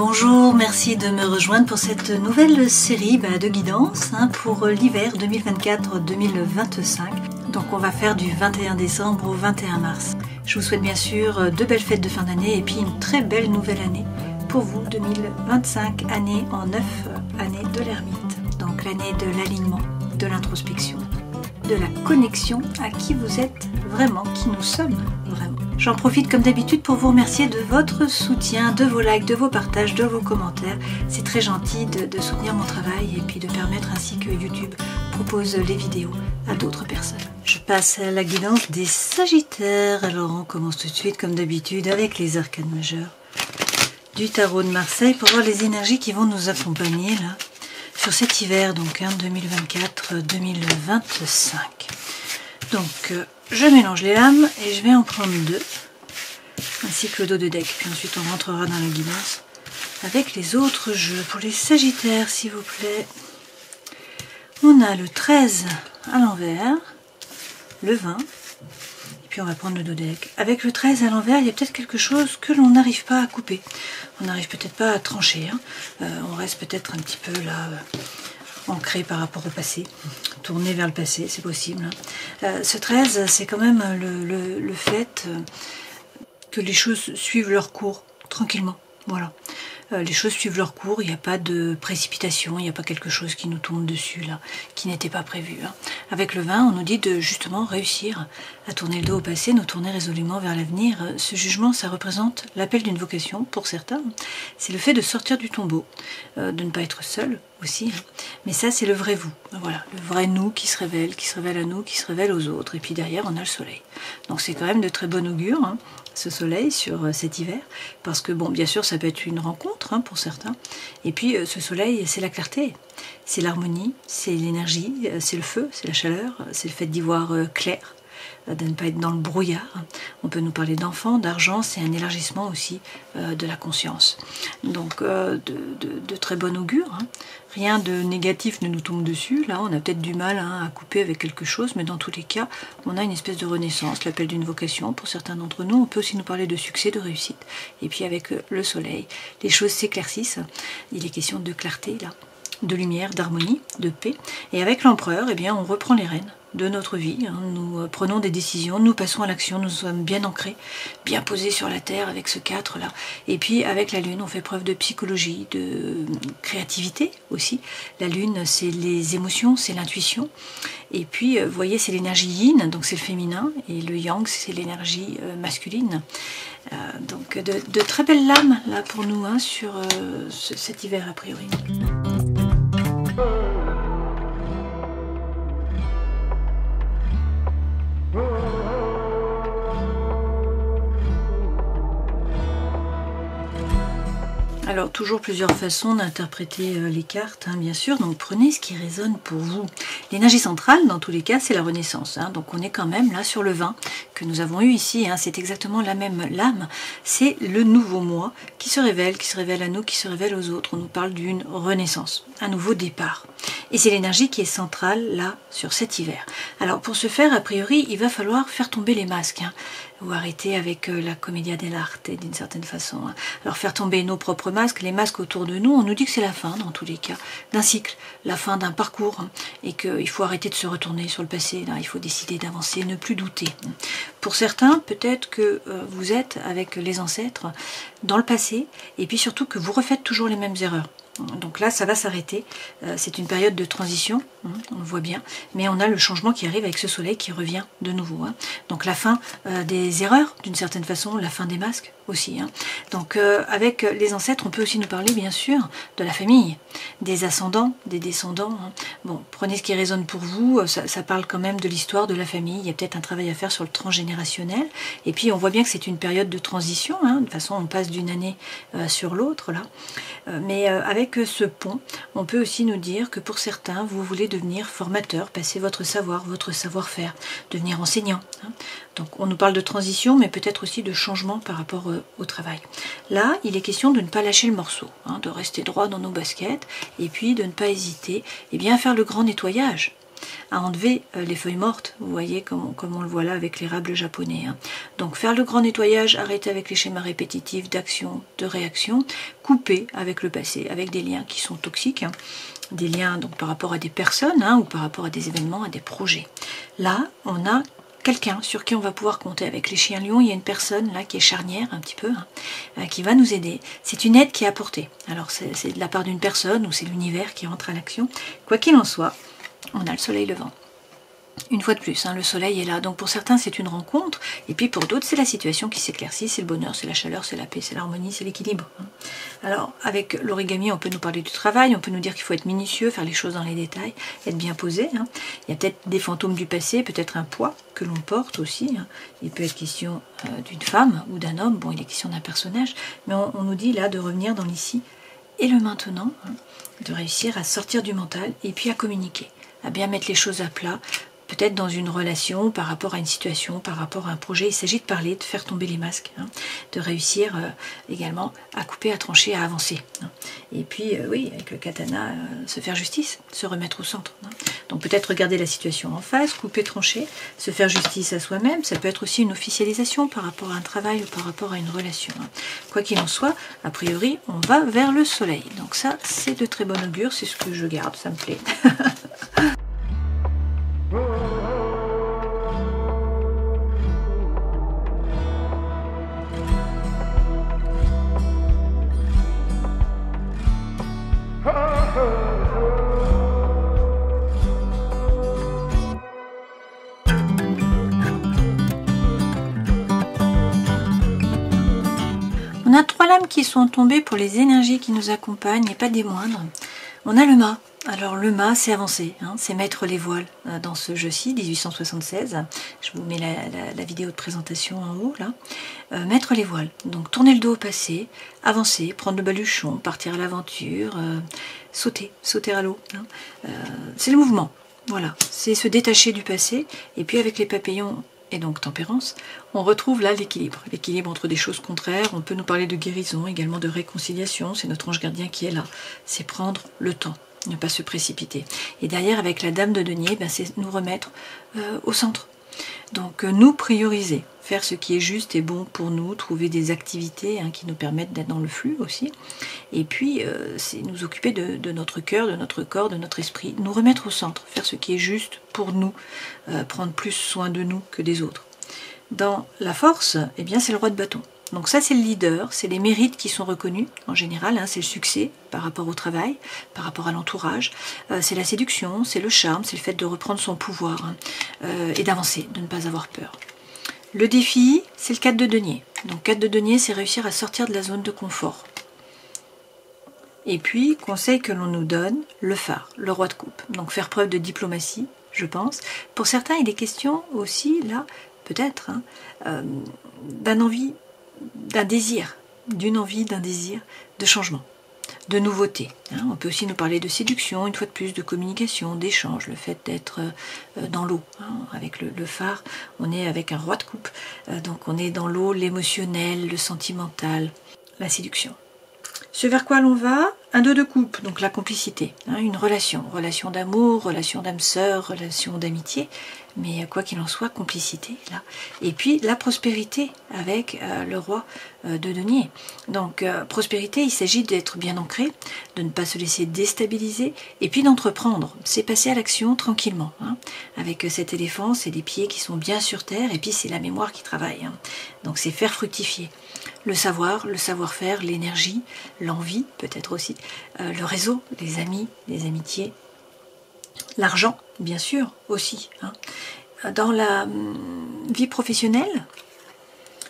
Bonjour, merci de me rejoindre pour cette nouvelle série de guidance pour l'hiver 2024-2025. Donc on va faire du 21 décembre au 21 mars. Je vous souhaite bien sûr de belles fêtes de fin d'année et puis une très belle nouvelle année pour vous, 2025, année en 9 années de l'ermite. Donc l'année de l'alignement, de l'introspection, de la connexion à qui vous êtes vraiment, qui nous sommes vraiment. J'en profite comme d'habitude pour vous remercier de votre soutien, de vos likes, de vos partages, de vos commentaires. C'est très gentil de soutenir mon travail et puis de permettre ainsi que YouTube propose les vidéos à d'autres personnes. Je passe à la guidance des Sagittaires. Alors on commence tout de suite comme d'habitude avec les arcanes majeures du tarot de Marseille pour voir les énergies qui vont nous accompagner là sur cet hiver donc 2024-2025. Donc je mélange les lames et je vais en prendre deux, ainsi que le dos de deck. Puis ensuite on rentrera dans la guidance avec les autres jeux. Pour les Sagittaires, s'il vous plaît, on a le 13 à l'envers, le 20, et puis on va prendre le dos de deck. Avec le 13 à l'envers, il y a peut-être quelque chose que l'on n'arrive pas à couper. On n'arrive peut-être pas à trancher. On reste peut-être un petit peu là... ancré par rapport au passé, tourné vers le passé, c'est possible. Ce 13, c'est quand même le fait que les choses suivent leur cours tranquillement. Voilà. Les choses suivent leur cours, il n'y a pas de précipitation, il n'y a pas quelque chose qui nous tombe dessus là, qui n'était pas prévu. Avec le 20, on nous dit de justement réussir à tourner le dos au passé, nous tourner résolument vers l'avenir. Ce jugement, ça représente l'appel d'une vocation pour certains. C'est le fait de sortir du tombeau, de ne pas être seul aussi. Mais ça, c'est le vrai vous. Voilà, le vrai nous qui se révèle à nous, qui se révèle aux autres. Et puis derrière, on a le soleil. Donc c'est quand même de très bon augure, ce soleil sur cet hiver, parce que bon, bien sûr ça peut être une rencontre pour certains, et puis ce soleil c'est la clarté, c'est l'harmonie, c'est l'énergie, c'est le feu, c'est la chaleur, c'est le fait d'y voir clair, de ne pas être dans le brouillard. On peut nous parler d'enfants, d'argent, c'est un élargissement aussi de la conscience. Donc de très bon augure, rien de négatif ne nous tombe dessus. Là on a peut-être du mal à couper avec quelque chose, mais dans tous les cas on a une espèce de renaissance, l'appel d'une vocation pour certains d'entre nous. On peut aussi nous parler de succès, de réussite, et puis avec le soleil les choses s'éclaircissent. Il est question de clarté là, de lumière, d'harmonie, de paix. Et avec l'empereur, eh bien, on reprend les rênes de notre vie. Nous prenons des décisions, nous passons à l'action, nous sommes bien ancrés, bien posés sur la terre avec ce 4 là. Et puis avec la lune, on fait preuve de psychologie, de créativité aussi. La lune, c'est les émotions, c'est l'intuition. Et puis, vous voyez, c'est l'énergie yin, donc c'est le féminin, et le yang, c'est l'énergie masculine. Donc de très belles lames là pour nous sur cet hiver a priori. Alors, toujours plusieurs façons d'interpréter les cartes, bien sûr, donc prenez ce qui résonne pour vous. L'énergie centrale, dans tous les cas, c'est la renaissance, donc on est quand même là sur le 20 que nous avons eu ici, c'est exactement la même lame, c'est le nouveau moi qui se révèle à nous, qui se révèle aux autres. On nous parle d'une renaissance, un nouveau départ. Et c'est l'énergie qui est centrale là, sur cet hiver. Alors pour ce faire, a priori, il va falloir faire tomber les masques, ou arrêter avec la commedia dell'arte d'une certaine façon. Alors faire tomber nos propres masques, les masques autour de nous, on nous dit que c'est la fin, dans tous les cas, d'un cycle, la fin d'un parcours, et qu'il faut arrêter de se retourner sur le passé, là, il faut décider d'avancer, ne plus douter. Pour certains, peut-être que vous êtes avec les ancêtres dans le passé, et puis surtout que vous refaites toujours les mêmes erreurs. Donc là, ça va s'arrêter. C'est une période de transition, on le voit bien, mais on a le changement qui arrive avec ce soleil qui revient de nouveau. Donc la fin des erreurs, d'une certaine façon, la fin des masques aussi. Donc avec les ancêtres, on peut aussi nous parler, bien sûr, de la famille, des ascendants, des descendants. Bon, prenez ce qui résonne pour vous, ça parle quand même de l'histoire de la famille. Il y a peut-être un travail à faire sur le transgénérationnel. Et puis, on voit bien que c'est une période de transition. De toute façon, on passe d'une année sur l'autre, là. Mais avec ce pont, on peut aussi nous dire que pour certains, vous voulez devenir formateur, passer votre savoir, votre savoir-faire, devenir enseignant. Donc on nous parle de transition, mais peut-être aussi de changement par rapport au travail. Là, il est question de ne pas lâcher le morceau, de rester droit dans nos baskets, et puis de ne pas hésiter à faire le grand nettoyage. à enlever les feuilles mortes, vous voyez comme on le voit là avec l'érable japonais. Donc faire le grand nettoyage, arrêter avec les schémas répétitifs d'action, de réaction, couper avec le passé, avec des liens qui sont toxiques, des liens donc par rapport à des personnes ou par rapport à des événements, à des projets. Là, on a quelqu'un sur qui on va pouvoir compter. Avec les chiens lions, il y a une personne là qui est charnière un petit peu, qui va nous aider. C'est une aide qui est apportée. Alors c'est de la part d'une personne ou c'est l'univers qui rentre à l'action. Quoi qu'il en soit, on a le soleil levant. Une fois de plus, le soleil est là. Donc pour certains, c'est une rencontre. Et puis pour d'autres, c'est la situation qui s'éclaircit. C'est le bonheur, c'est la chaleur, c'est la paix, c'est l'harmonie, c'est l'équilibre. Alors avec l'origami, on peut nous parler du travail. On peut nous dire qu'il faut être minutieux, faire les choses dans les détails, être bien posé. Il y a peut-être des fantômes du passé, peut-être un poids que l'on porte aussi. Il peut être question d'une femme ou d'un homme. Bon, il est question d'un personnage. Mais on nous dit là de revenir dans l'ici et le maintenant. De réussir à sortir du mental et puis à communiquer. À bien mettre les choses à plat. Peut-être dans une relation, par rapport à une situation, par rapport à un projet. Il s'agit de parler, de faire tomber les masques, de réussir également à couper, à trancher, à avancer. Et puis, oui, avec le katana, se faire justice, se remettre au centre. Donc peut-être regarder la situation en face, couper, trancher, se faire justice à soi-même. Ça peut être aussi une officialisation par rapport à un travail ou par rapport à une relation. Quoi qu'il en soit, a priori, on va vers le soleil. Donc ça, c'est de très bon augure, c'est ce que je garde, ça me plaît. On a 3 lames qui sont tombées pour les énergies qui nous accompagnent et pas des moindres. On a le mât. Alors le mât, c'est avancer, c'est mettre les voiles dans ce jeu-ci, 1876. Je vous mets la vidéo de présentation en haut, là. Mettre les voiles, donc tourner le dos au passé, avancer, prendre le baluchon, partir à l'aventure, sauter à l'eau. C'est le mouvement, voilà. C'est se détacher du passé, et puis avec les papillons et donc tempérance, on retrouve là l'équilibre. L'équilibre entre des choses contraires. On peut nous parler de guérison, également de réconciliation. C'est notre ange gardien qui est là. C'est prendre le temps, ne pas se précipiter. Et derrière, avec la dame de denier, c'est nous remettre au centre. Donc nous prioriser, faire ce qui est juste et bon pour nous, trouver des activités qui nous permettent d'être dans le flux aussi. Et puis c'est nous occuper de notre cœur, de notre corps, de notre esprit, nous remettre au centre, faire ce qui est juste pour nous, prendre plus soin de nous que des autres. Dans la force, eh bien c'est le roi de bâton. Donc ça c'est le leader, c'est les mérites qui sont reconnus en général, c'est le succès par rapport au travail, par rapport à l'entourage, c'est la séduction, c'est le charme, c'est le fait de reprendre son pouvoir et d'avancer, de ne pas avoir peur. Le défi, c'est le 4 de denier. Donc 4 de denier, c'est réussir à sortir de la zone de confort. Et puis, conseil que l'on nous donne, le phare, le roi de coupe. Donc faire preuve de diplomatie, je pense. Pour certains, il est question aussi, là, peut-être, d'un désir de changement, de nouveauté. On peut aussi nous parler de séduction, une fois de plus, de communication, d'échange, le fait d'être dans l'eau. Avec le phare, on est avec un roi de coupe, donc on est dans l'eau, l'émotionnel, le sentimental, la séduction. Ce vers quoi l'on va, un 2 de coupe, donc la complicité, une relation d'amour, relation d'âme sœur, relation d'amitié, mais quoi qu'il en soit, complicité, là. Et puis la prospérité avec le roi de denier. Donc prospérité, il s'agit d'être bien ancré, de ne pas se laisser déstabiliser, et puis d'entreprendre, c'est passer à l'action tranquillement. Avec cet éléphant, c'est des pieds qui sont bien sur terre, et puis c'est la mémoire qui travaille. Donc c'est faire fructifier. Le savoir, le savoir-faire, l'énergie, l'envie peut-être aussi, le réseau, les amis, les amitiés, l'argent bien sûr aussi. Dans la vie professionnelle,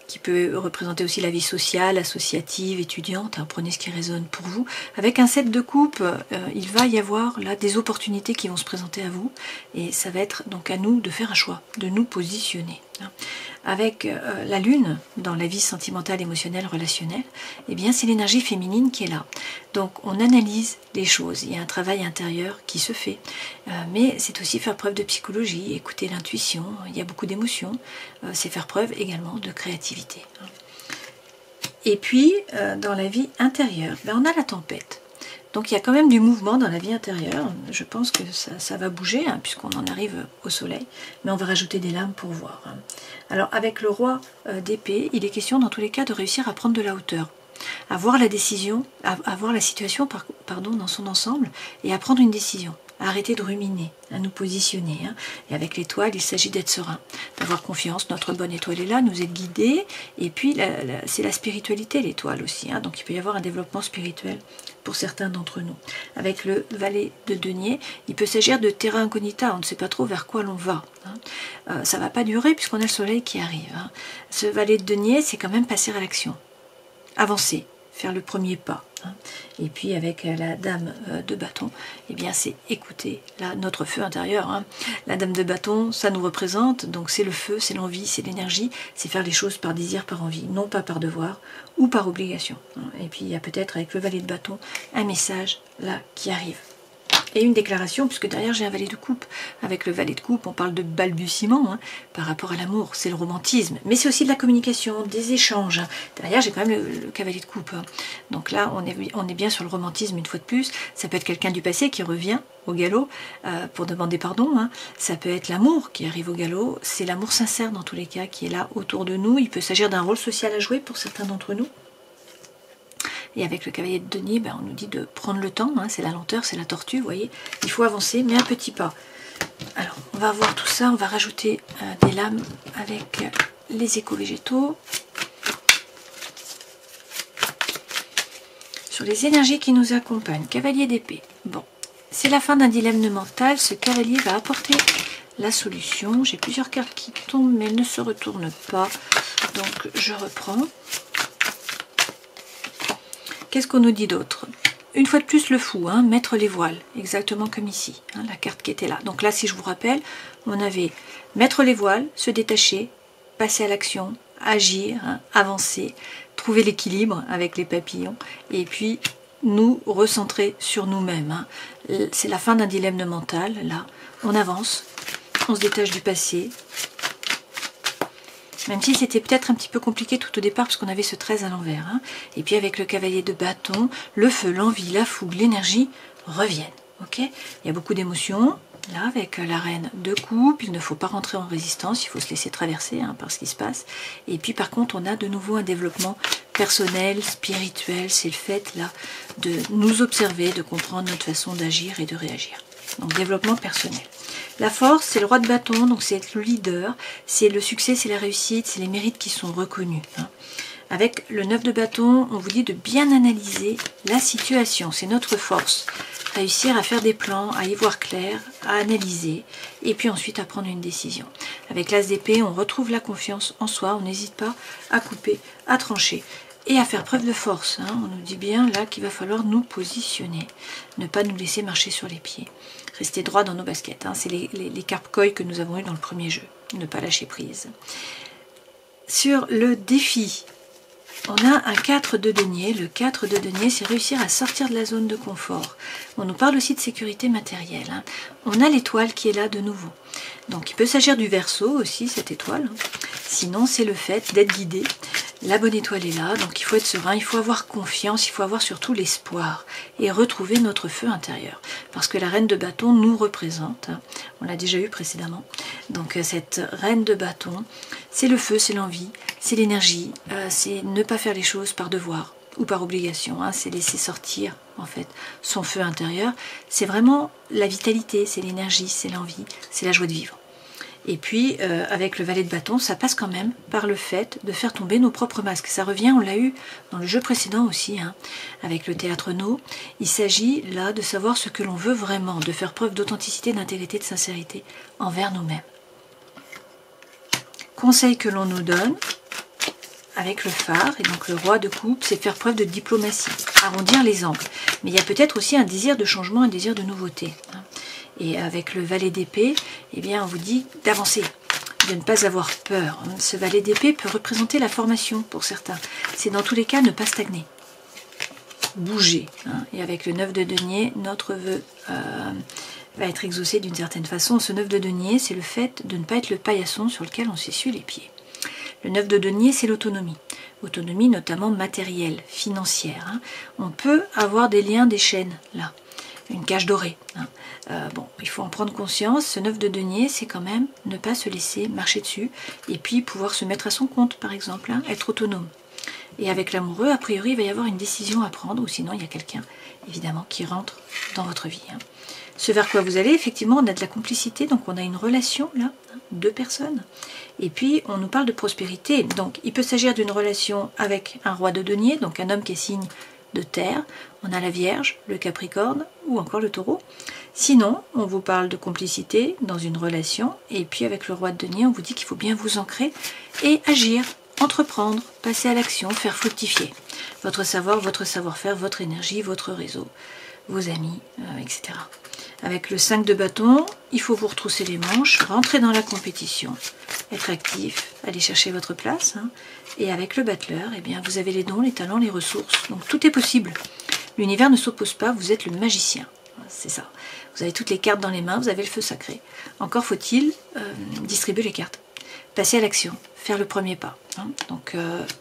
qui peut représenter aussi la vie sociale, associative, étudiante, prenez ce qui résonne pour vous. Avec un 7 de coupe, il va y avoir là des opportunités qui vont se présenter à vous, et ça va être donc à nous de faire un choix, de nous positionner. Avec la lune, dans la vie sentimentale, émotionnelle, relationnelle, eh bien c'est l'énergie féminine qui est là. Donc on analyse les choses, il y a un travail intérieur qui se fait, mais c'est aussi faire preuve de psychologie, écouter l'intuition, il y a beaucoup d'émotions, c'est faire preuve également de créativité. Et puis, dans la vie intérieure, on a la tempête. Donc il y a quand même du mouvement dans la vie intérieure. Je pense que ça va bouger, hein, puisqu'on en arrive au soleil. Mais on va rajouter des lames pour voir. Hein. Alors avec le roi d'épée, il est question dans tous les cas de réussir à prendre de la hauteur, à voir la décision, à voir la situation dans son ensemble et à prendre une décision. À arrêter de ruminer, à nous positionner. Hein. Et avec l'étoile, il s'agit d'être serein, d'avoir confiance. Notre bonne étoile est là, nous être guidés. Et puis, c'est la spiritualité, l'étoile aussi. Hein. Donc, il peut y avoir un développement spirituel pour certains d'entre nous. Avec le valet de denier, il peut s'agir de terra incognita. On ne sait pas trop vers quoi l'on va. Hein. Ça ne va pas durer puisqu'on a le soleil qui arrive. Hein. Ce valet de denier, c'est quand même passer à l'action. Avancer, faire le premier pas. Et puis avec la dame de bâton, eh bien c'est écouter là, notre feu intérieur. Hein. La dame de bâton, ça nous représente, donc c'est le feu, c'est l'envie, c'est l'énergie, c'est faire les choses par désir, par envie, non pas par devoir ou par obligation. Et puis il y a peut-être avec le valet de bâton un message là qui arrive. Et une déclaration, puisque derrière j'ai un valet de coupe. Avec le valet de coupe, on parle de balbutiement, hein, par rapport à l'amour, c'est le romantisme. Mais c'est aussi de la communication, des échanges. Derrière j'ai quand même le cavalier de coupe. Hein. Donc là, on est bien sur le romantisme une fois de plus. Ça peut être quelqu'un du passé qui revient au galop pour demander pardon. Hein. Ça peut être l'amour qui arrive au galop. C'est l'amour sincère dans tous les cas qui est là autour de nous. Il peut s'agir d'un rôle social à jouer pour certains d'entre nous. Et avec le cavalier de denier, ben, on nous dit de prendre le temps, hein, c'est la lenteur, c'est la tortue, vous voyez. Il faut avancer, mais un petit pas. Alors, on va voir tout ça, on va rajouter des lames avec les éco-végétaux. Sur les énergies qui nous accompagnent, cavalier d'épée. Bon, c'est la fin d'un dilemme mental, ce cavalier va apporter la solution. J'ai plusieurs cartes qui tombent, mais elles ne se retournent pas. Donc, je reprends. Qu'est-ce qu'on nous dit d'autre? Une fois de plus le fou, hein, mettre les voiles, exactement comme ici, hein, la carte qui était là. Donc là, si je vous rappelle, on avait mettre les voiles, se détacher, passer à l'action, agir, hein, avancer, trouver l'équilibre avec les papillons, et puis nous recentrer sur nous-mêmes. Hein. C'est la fin d'un dilemme mental, là. On avance, on se détache du passé, même si c'était peut-être un petit peu compliqué tout au départ parce qu'on avait ce 13 à l'envers. Hein. Et puis avec le cavalier de bâton, le feu, l'envie, la fougue, l'énergie reviennent. Okay, il y a beaucoup d'émotions. Là, avec la reine de coupe, il ne faut pas rentrer en résistance, il faut se laisser traverser hein, par ce qui se passe. Et puis par contre, on a de nouveau un développement personnel, spirituel. C'est le fait là de nous observer, de comprendre notre façon d'agir et de réagir. Donc développement personnel. La force, c'est le roi de bâton, donc c'est être le leader, c'est le succès, c'est la réussite, c'est les mérites qui sont reconnus. Hein. Avec le 9 de bâton, on vous dit de bien analyser la situation, c'est notre force. Réussir à faire des plans, à y voir clair, à analyser, et puis ensuite à prendre une décision. Avec l'as d'épée, on retrouve la confiance en soi, on n'hésite pas à couper, à trancher. Et à faire preuve de force. Hein. On nous dit bien là qu'il va falloir nous positionner, ne pas nous laisser marcher sur les pieds. Rester droit dans nos baskets. Hein. C'est les carpe-koi que nous avons eu dans le premier jeu. Ne pas lâcher prise. Sur le défi, on a un 4 de denier. Le 4 de denier, c'est réussir à sortir de la zone de confort. On nous parle aussi de sécurité matérielle. Hein. On a l'étoile qui est là de nouveau. Donc il peut s'agir du Verseau aussi, cette étoile. Hein. Sinon, c'est le fait d'être guidé. La bonne étoile est là, donc il faut être serein, il faut avoir confiance, il faut avoir surtout l'espoir et retrouver notre feu intérieur. Parce que la reine de bâton nous représente, hein, on l'a déjà eu précédemment. Donc cette reine de bâton, c'est le feu, c'est l'envie, c'est l'énergie, c'est ne pas faire les choses par devoir ou par obligation, hein, c'est laisser sortir en fait son feu intérieur. C'est vraiment la vitalité, c'est l'énergie, c'est l'envie, c'est la joie de vivre. Et puis, avec le valet de bâton, ça passe quand même par le fait de faire tomber nos propres masques. Ça revient, on l'a eu dans le jeu précédent aussi, hein, avec le théâtre No. Il s'agit là de savoir ce que l'on veut vraiment, de faire preuve d'authenticité, d'intégrité, de sincérité envers nous-mêmes. Conseil que l'on nous donne, avec le phare, et donc le roi de coupe, c'est faire preuve de diplomatie, arrondir les angles. Mais il y a peut-être aussi un désir de changement, un désir de nouveauté. Hein. Et avec le valet d'épée, eh bien, on vous dit d'avancer, de ne pas avoir peur. Ce valet d'épée peut représenter la formation pour certains. C'est dans tous les cas ne pas stagner, bouger. Hein. Et avec le 9 de denier, notre vœu va être exaucé d'une certaine façon. Ce 9 de denier, c'est le fait de ne pas être le paillasson sur lequel on s'essuie les pieds. Le 9 de denier, c'est l'autonomie. autonomie notamment matérielle, financière. Hein. On peut avoir des liens, des chaînes, là, une cage dorée. Hein. Bon, il faut en prendre conscience, ce 9 de denier, c'est quand même ne pas se laisser marcher dessus, et puis pouvoir se mettre à son compte, par exemple, hein, être autonome. Et avec l'amoureux, a priori, il va y avoir une décision à prendre, ou sinon il y a quelqu'un, évidemment, qui rentre dans votre vie. Hein. Ce vers quoi vous allez, effectivement, on a de la complicité, donc on a une relation, là, hein, 2 personnes. Et puis, on nous parle de prospérité. Donc, il peut s'agir d'une relation avec un roi de denier, donc un homme qui est signe de terre. On a la Vierge, le Capricorne, ou encore le Taureau. Sinon, on vous parle de complicité dans une relation. Et puis, avec le roi de denier, on vous dit qu'il faut bien vous ancrer et agir, entreprendre, passer à l'action, faire fructifier votre savoir, votre savoir-faire, votre énergie, votre réseau, vos amis, etc. Avec le 5 de bâton, il faut vous retrousser les manches, rentrer dans la compétition, être actif, aller chercher votre place. Hein. Et avec le battleur, eh bien, vous avez les dons, les talents, les ressources. Donc tout est possible. L'univers ne s'oppose pas, vous êtes le magicien. C'est ça. Vous avez toutes les cartes dans les mains, vous avez le feu sacré. Encore faut-il distribuer les cartes. Passer à l'action, faire le premier pas. Hein. Donc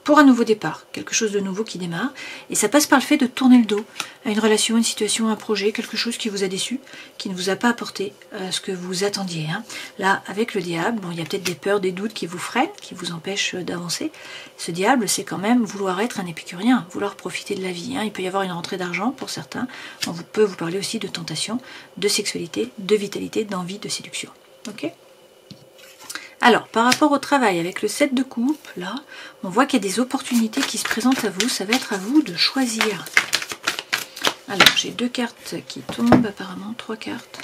pour un nouveau départ, quelque chose de nouveau qui démarre, et ça passe par le fait de tourner le dos à une relation, une situation, un projet, quelque chose qui vous a déçu, qui ne vous a pas apporté ce que vous attendiez. Hein. Là, avec le diable, bon, il y a peut-être des peurs, des doutes qui vous freinent, qui vous empêchent d'avancer. Ce diable, c'est quand même vouloir être un épicurien, vouloir profiter de la vie. Hein. Il peut y avoir une rentrée d'argent pour certains. On peut vous parler aussi de tentation, de sexualité, de vitalité, d'envie, de séduction. Ok ? Alors, par rapport au travail, avec le 7 de coupe, là, on voit qu'il y a des opportunités qui se présentent à vous. Ça va être à vous de choisir. Alors, j'ai 2 cartes qui tombent, apparemment 3 cartes.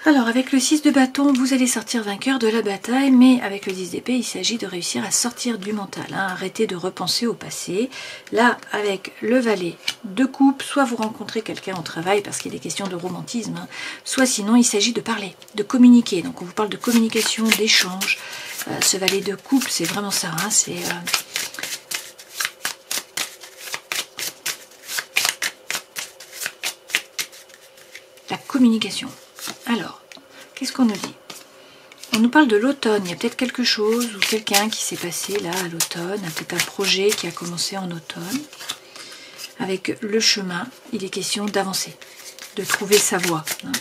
Alors, avec le 6 de bâton, vous allez sortir vainqueur de la bataille, mais avec le 10 d'épée, il s'agit de réussir à sortir du mental, hein, arrêter de repenser au passé. Là, avec le valet de coupe, soit vous rencontrez quelqu'un au travail, parce qu'il est question de romantisme, hein, soit sinon, il s'agit de parler, de communiquer. Donc, on vous parle de communication, d'échange. Ce valet de coupe, c'est vraiment ça, hein, c'est... la communication. Alors, qu'est-ce qu'on nous dit? On nous parle de l'automne. Il y a peut-être quelque chose ou quelqu'un qui s'est passé là à l'automne, peut-être un projet qui a commencé en automne. Avec le chemin, il est question d'avancer, de trouver sa voie, hein,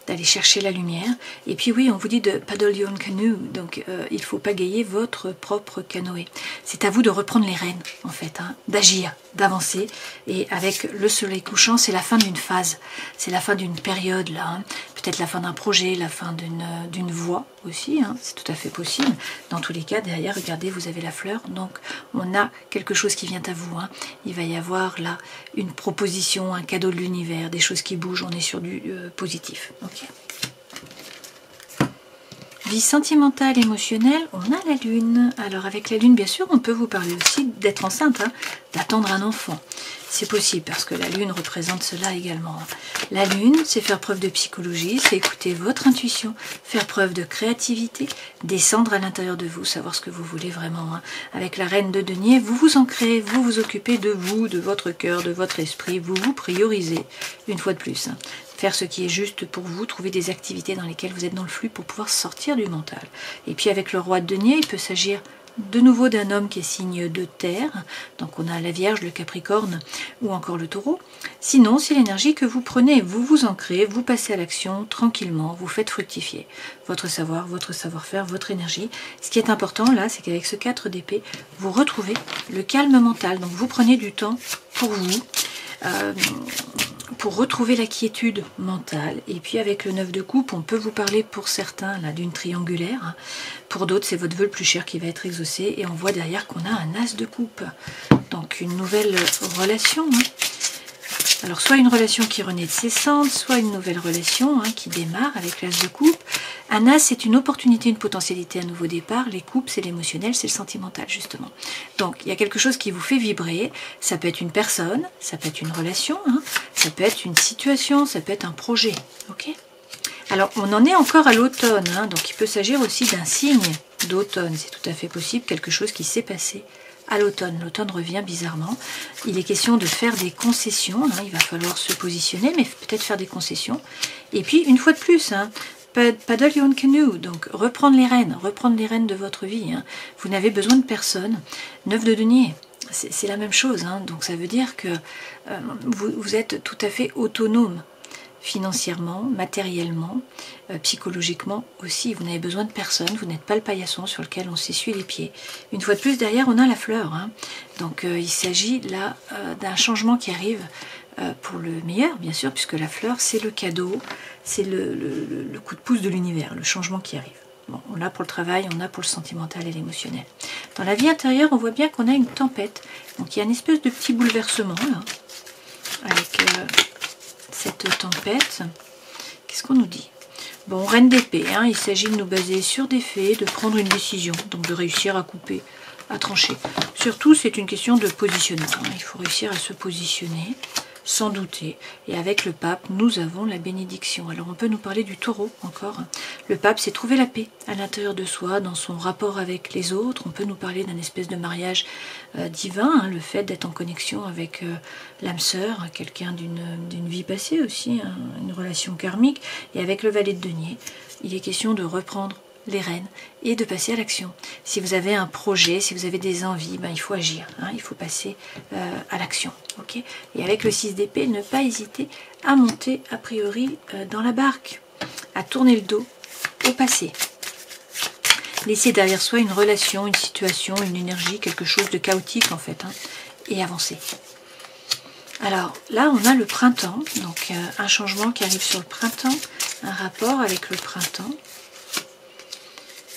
d'aller chercher la lumière. Et puis oui, on vous dit de paddle your own canoe, donc il faut pagayer votre propre canoë. C'est à vous de reprendre les rênes, en fait, hein, d'agir, d'avancer. Et avec le soleil couchant, c'est la fin d'une phase, c'est la fin d'une période, là. Hein. Peut-être la fin d'un projet, la fin d'une voie aussi, hein, c'est tout à fait possible. Dans tous les cas, derrière, regardez, vous avez la fleur, donc on a quelque chose qui vient à vous. Hein. Il va y avoir là une proposition, un cadeau de l'univers, des choses qui bougent, on est sur du positif. Okay. Vie sentimentale, émotionnelle, on a la lune. Alors avec la lune, bien sûr, on peut vous parler aussi d'être enceinte, hein, d'attendre un enfant. C'est possible parce que la lune représente cela également. La lune, c'est faire preuve de psychologie, c'est écouter votre intuition, faire preuve de créativité, descendre à l'intérieur de vous, savoir ce que vous voulez vraiment. Hein. Avec la reine de denier, vous vous ancrez, vous vous occupez de vous, de votre cœur, de votre esprit, vous vous priorisez, une fois de plus. Hein. Faire ce qui est juste pour vous, trouver des activités dans lesquelles vous êtes dans le flux pour pouvoir sortir du mental. Et puis avec le roi de denier, il peut s'agir de nouveau d'un homme qui est signe de terre, donc on a la Vierge, le Capricorne ou encore le Taureau. Sinon, c'est l'énergie que vous prenez, vous vous ancrez, vous passez à l'action tranquillement, vous faites fructifier votre savoir, votre savoir-faire, votre énergie. Ce qui est important là, c'est qu'avec ce 4 d'épée, vous retrouvez le calme mental, donc vous prenez du temps pour vous, pour retrouver la quiétude mentale. Et puis avec le 9 de coupe, on peut vous parler pour certains là d'une triangulaire. Hein. Pour d'autres, c'est votre vœu le plus cher qui va être exaucé. Et on voit derrière qu'on a un as de coupe. Donc une nouvelle relation. Hein. Alors soit une relation qui renaît de ses cendres, soit une nouvelle relation hein, qui démarre avec l'as de coupe. Un as, c'est une opportunité, une potentialité, un nouveau départ. Les coupes, c'est l'émotionnel, c'est le sentimental, justement. Donc, il y a quelque chose qui vous fait vibrer. Ça peut être une personne, ça peut être une relation, hein, ça peut être une situation, ça peut être un projet. Ok ? Alors, on en est encore à l'automne, hein, donc il peut s'agir aussi d'un signe d'automne. C'est tout à fait possible, quelque chose qui s'est passé à l'automne. L'automne revient bizarrement. Il est question de faire des concessions. Hein, il va falloir se positionner, mais peut-être faire des concessions. Et puis, une fois de plus, hein, paddle your own canoe, donc reprendre les rênes de votre vie. Hein. Vous n'avez besoin de personne. 9 de denier, c'est la même chose. Hein. Donc ça veut dire que vous êtes tout à fait autonome. Financièrement, matériellement, psychologiquement aussi. Vous n'avez besoin de personne, vous n'êtes pas le paillasson sur lequel on s'essuie les pieds. Une fois de plus, derrière, on a la fleur. Hein. Donc il s'agit là d'un changement qui arrive pour le meilleur, bien sûr, puisque la fleur, c'est le cadeau, c'est le coup de pouce de l'univers, le changement qui arrive. Bon, on l'a pour le travail, on a pour le sentimental et l'émotionnel. Dans la vie intérieure, on voit bien qu'on a une tempête. Donc il y a une espèce de petit bouleversement, là, avec... cette tempête, qu'est-ce qu'on nous dit? Bon, reine d'épée, hein, il s'agit de nous baser sur des faits, de prendre une décision, donc de réussir à couper, à trancher. Surtout, c'est une question de positionnement, hein, il faut réussir à se positionner, sans douter. Et avec le pape, nous avons la bénédiction. Alors on peut nous parler du taureau encore. Le pape, c'est trouver la paix à l'intérieur de soi, dans son rapport avec les autres. On peut nous parler d'un espèce de mariage divin, hein, le fait d'être en connexion avec l'âme sœur, quelqu'un d'une vie passée aussi, hein, une relation karmique. Et avec le valet de denier, il est question de reprendre les rênes et de passer à l'action. Si vous avez un projet, si vous avez des envies, ben, il faut agir, hein, il faut passer à l'action. Okay, et avec le 6 d'épée, ne pas hésiter à monter a priori dans la barque, à tourner le dos au passé. Laisser derrière soi une relation, une situation, une énergie, quelque chose de chaotique en fait, hein, et avancer. Alors là, on a le printemps, donc un changement qui arrive sur le printemps, un rapport avec le printemps.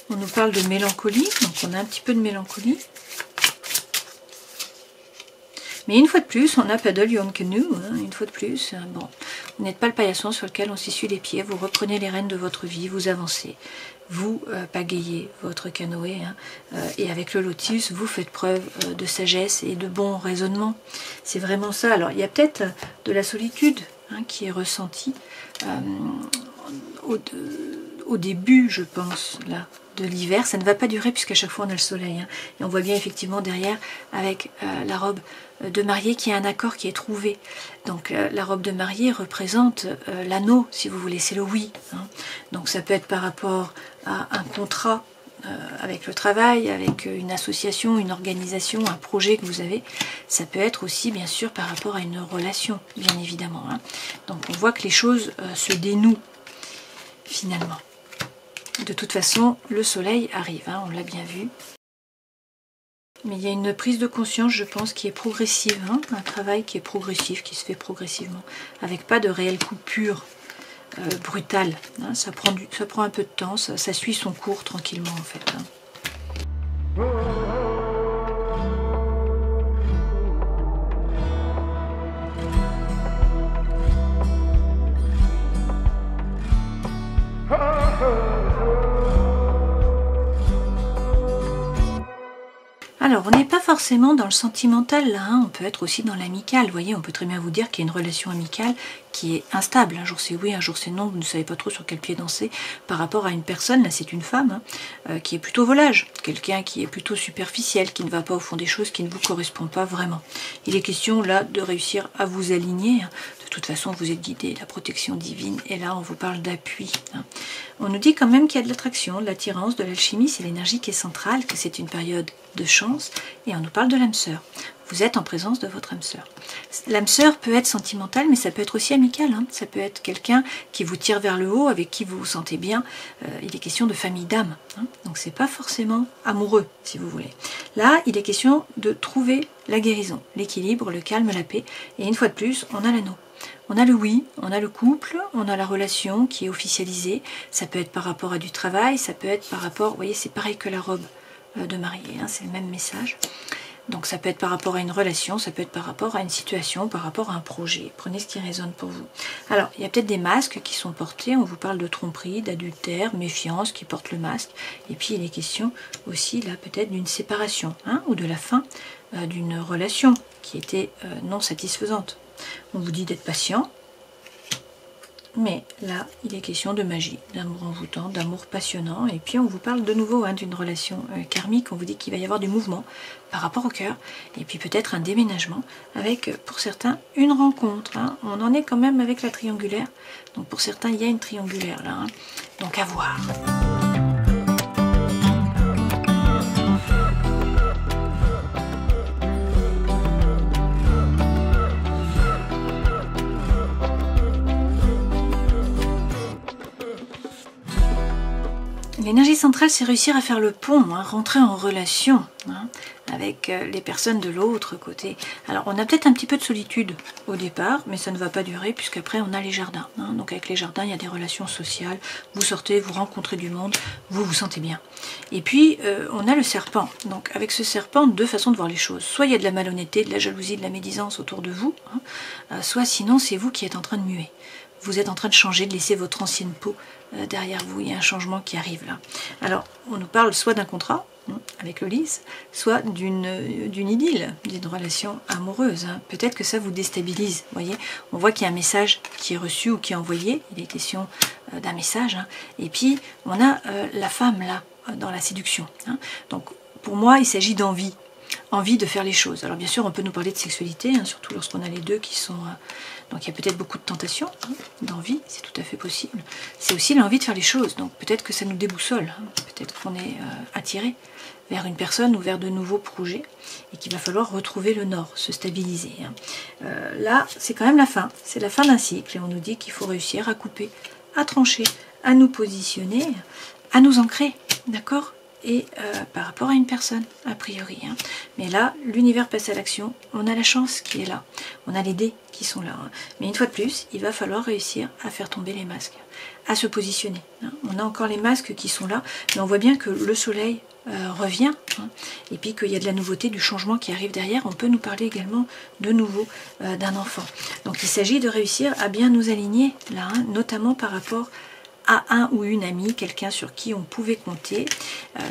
On nous parle de mélancolie, donc on a un petit peu de mélancolie. Mais une fois de plus, on a paddle your own canoe, hein, une fois de plus. Bon, vous n'êtes pas le paillasson sur lequel on s'essuie les pieds, vous reprenez les rênes de votre vie, vous avancez, vous pagayez votre canoë, hein, et avec le lotus, vous faites preuve de sagesse et de bon raisonnement. C'est vraiment ça. Alors, il y a peut-être de la solitude, hein, qui est ressentie au début, je pense, là, de l'hiver. Ça ne va pas durer puisqu'à chaque fois on a le soleil, hein. Et on voit bien effectivement derrière avec la robe de mariée qu'il y a un accord qui est trouvé. Donc la robe de mariée représente l'anneau, si vous voulez, c'est le oui, hein. Donc ça peut être par rapport à un contrat avec le travail, avec une association, une organisation, un projet que vous avez. Ça peut être aussi bien sûr par rapport à une relation, bien évidemment, hein. Donc on voit que les choses se dénouent finalement. De toute façon, le soleil arrive, hein, on l'a bien vu. Mais il y a une prise de conscience, je pense, qui est progressive, hein, un travail qui est progressif, qui se fait progressivement, avec pas de réelle coupure brutale. Hein, ça prend un peu de temps, ça suit son cours tranquillement en fait. Hein. Alors, on n'est pas forcément dans le sentimental là, hein. On peut être aussi dans l'amical. Vous voyez, on peut très bien vous dire qu'il y a une relation amicale qui est instable. Un jour c'est oui, un jour c'est non, vous ne savez pas trop sur quel pied danser par rapport à une personne, là c'est une femme, hein, qui est plutôt volage, quelqu'un qui est plutôt superficiel, qui ne va pas au fond des choses, qui ne vous correspond pas vraiment. Il est question là de réussir à vous aligner, hein. De toute façon vous êtes guidé, la protection divine, et là on vous parle d'appui, hein. On nous dit quand même qu'il y a de l'attraction, de l'attirance, de l'alchimie, c'est l'énergie qui est centrale, que c'est une période de chance, et on nous parle de l'âme sœur. Vous êtes en présence de votre âme sœur. L'âme sœur peut être sentimentale, mais ça peut être aussi amical, hein. Ça peut être quelqu'un qui vous tire vers le haut, avec qui vous vous sentez bien. Il est question de famille d'âme, hein. Donc c'est pas forcément amoureux, si vous voulez. Là, il est question de trouver la guérison, l'équilibre, le calme, la paix. Et une fois de plus, on a l'anneau. On a le oui, on a le couple, on a la relation qui est officialisée. Ça peut être par rapport à du travail, ça peut être par rapport, vous voyez, c'est pareil que la robe de mariée, hein, c'est le même message. Donc ça peut être par rapport à une relation, ça peut être par rapport à une situation, par rapport à un projet. Prenez ce qui résonne pour vous. Alors, il y a peut-être des masques qui sont portés. On vous parle de tromperie, d'adultère, méfiance qui porte le masque. Et puis il est question aussi là peut-être d'une séparation, hein, ou de la fin d'une relation qui était non satisfaisante. On vous dit d'être patient. Mais là, il est question de magie, d'amour envoûtant, d'amour passionnant. Et puis on vous parle de nouveau d'une relation karmique. On vous dit qu'il va y avoir du mouvement par rapport au cœur. Et puis peut-être un déménagement avec, pour certains, une rencontre. On en est quand même avec la triangulaire. Donc pour certains, il y a une triangulaire là. Donc à voir. L'énergie centrale, c'est réussir à faire le pont, rentrer en relation avec les personnes de l'autre côté. Alors, on a peut-être un petit peu de solitude au départ, mais ça ne va pas durer, puisqu'après, on a les jardins. Donc, avec les jardins, il y a des relations sociales. Vous sortez, vous rencontrez du monde, vous vous sentez bien. Et puis, on a le serpent. Donc, avec ce serpent, deux façons de voir les choses. Soit il y a de la malhonnêteté, de la jalousie, de la médisance autour de vous, soit sinon, c'est vous qui êtes en train de muer. Vous êtes en train de changer, de laisser votre ancienne peau derrière vous. Il y a un changement qui arrive là. Alors, on nous parle soit d'un contrat avec le lys, soit d'une idylle, d'une relation amoureuse. Peut-être que ça vous déstabilise. Vous voyez, on voit qu'il y a un message qui est reçu ou qui est envoyé. Il est question d'un message. Et puis, on a la femme là, dans la séduction. Donc, pour moi, il s'agit d'envie. Envie de faire les choses. Alors bien sûr, on peut nous parler de sexualité, surtout lorsqu'on a les deux qui sont... donc il y a peut-être beaucoup de tentation, d'envie, c'est tout à fait possible. C'est aussi l'envie de faire les choses, donc peut-être que ça nous déboussole, peut-être qu'on est attiré vers une personne ou vers de nouveaux projets, et qu'il va falloir retrouver le nord, se stabiliser. Là, c'est quand même la fin, c'est la fin d'un cycle, et on nous dit qu'il faut réussir à couper, à trancher, à nous positionner, à nous ancrer, d'accord ? Et par rapport à une personne, a priori. Mais là, l'univers passe à l'action, on a la chance qui est là, on a les dés qui sont là. Mais une fois de plus, il va falloir réussir à faire tomber les masques, à se positionner. On a encore les masques qui sont là, mais on voit bien que le soleil revient, et puis qu'il y a de la nouveauté, du changement qui arrive derrière. On peut nous parler également de nouveau d'un enfant. Donc il s'agit de réussir à bien nous aligner là, notamment par rapport à un ou une amie, quelqu'un sur qui on pouvait compter,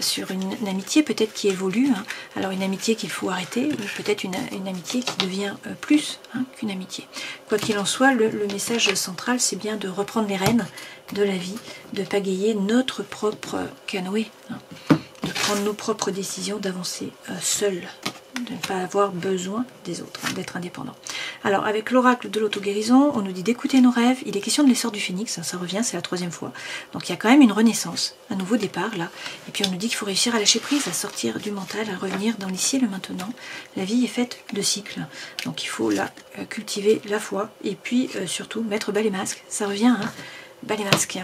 sur une amitié peut-être qui évolue, alors une amitié qu'il faut arrêter, ou peut-être une amitié qui devient plus qu'une amitié. Quoi qu'il en soit, le message central, c'est bien de reprendre les rênes de la vie, de pagayer notre propre canoë, de prendre nos propres décisions, d'avancer seul, de ne pas avoir besoin des autres, d'être indépendant. Alors avec l'oracle de l'auto-guérison, on nous dit d'écouter nos rêves, il est question de l'essor du phénix, ça revient, c'est la 3e fois. Donc il y a quand même une renaissance, un nouveau départ là, et puis on nous dit qu'il faut réussir à lâcher prise, à sortir du mental, à revenir dans l'ici et le maintenant. La vie est faite de cycles, donc il faut là cultiver la foi, et puis surtout mettre bas les masques, ça revient, bas les masques.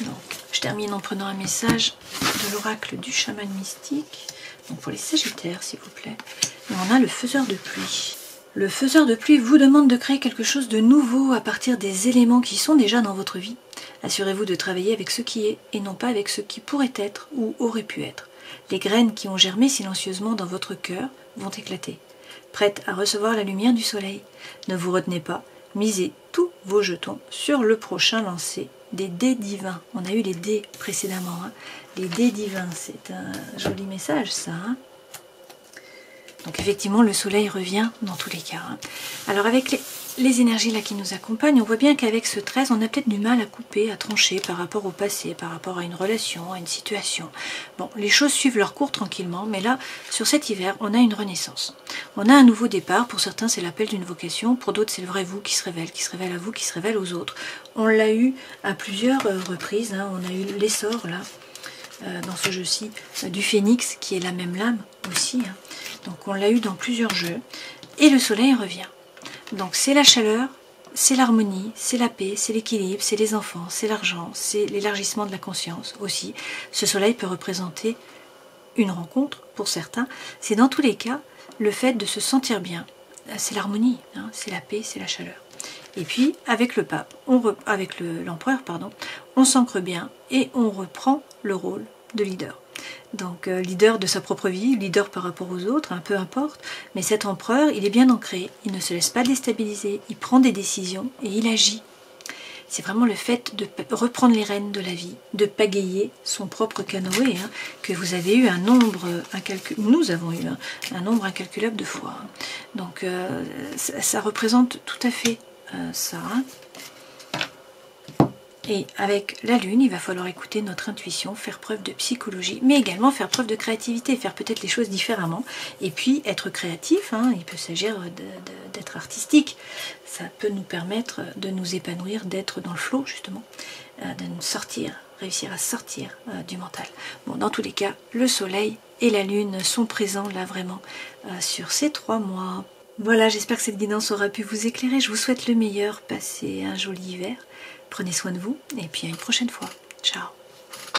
Donc je termine en prenant un message de l'oracle du chaman mystique. Donc pour les sagittaires, s'il vous plaît. Et on a le faiseur de pluie. Le faiseur de pluie vous demande de créer quelque chose de nouveau à partir des éléments qui sont déjà dans votre vie. Assurez-vous de travailler avec ce qui est et non pas avec ce qui pourrait être ou aurait pu être. Les graines qui ont germé silencieusement dans votre cœur vont éclater, prêtes à recevoir la lumière du soleil. Ne vous retenez pas, misez tous vos jetons sur le prochain lancer des dés divins. On a eu les dés précédemment. Les dés divins, c'est un joli message ça. Donc effectivement, le soleil revient dans tous les cas. Alors avec les énergies là qui nous accompagnent, on voit bien qu'avec ce 13, on a peut-être du mal à couper, à trancher par rapport au passé, par rapport à une relation, à une situation. Bon, les choses suivent leur cours tranquillement, mais là, sur cet hiver, on a une renaissance. On a un nouveau départ. Pour certains, c'est l'appel d'une vocation. Pour d'autres, c'est le vrai vous qui se révèle à vous, qui se révèle aux autres. On l'a eu à plusieurs reprises. On a eu l'essor là, dans ce jeu-ci, du phénix, qui est la même lame aussi. Donc on l'a eu dans plusieurs jeux. Et le soleil revient. Donc c'est la chaleur, c'est l'harmonie, c'est la paix, c'est l'équilibre, c'est les enfants, c'est l'argent, c'est l'élargissement de la conscience aussi. Ce soleil peut représenter une rencontre pour certains. C'est dans tous les cas le fait de se sentir bien. C'est l'harmonie, c'est la paix, c'est la chaleur. Et puis avec le pape, avec l'empereur, on s'ancre bien et on reprend le rôle de leader. Donc leader de sa propre vie, leader par rapport aux autres, peu importe, mais cet empereur, il est bien ancré, il ne se laisse pas déstabiliser, il prend des décisions et il agit. C'est vraiment le fait de reprendre les rênes de la vie, de pagayer son propre canoë, que vous avez eu un nombre incalculable, nous avons eu un nombre incalculable de fois. Donc ça représente tout à fait ça. Et avec la lune, il va falloir écouter notre intuition, faire preuve de psychologie, mais également faire preuve de créativité, faire peut-être les choses différemment. Et puis être créatif, hein, il peut s'agir d'être artistique. Ça peut nous permettre de nous épanouir, d'être dans le flow justement, de nous sortir, réussir à sortir du mental. Bon, dans tous les cas, le soleil et la lune sont présents là vraiment sur ces 3 mois. Voilà, j'espère que cette guidance aura pu vous éclairer. Je vous souhaite le meilleur. Passez un joli hiver. Prenez soin de vous et puis à une prochaine fois. Ciao.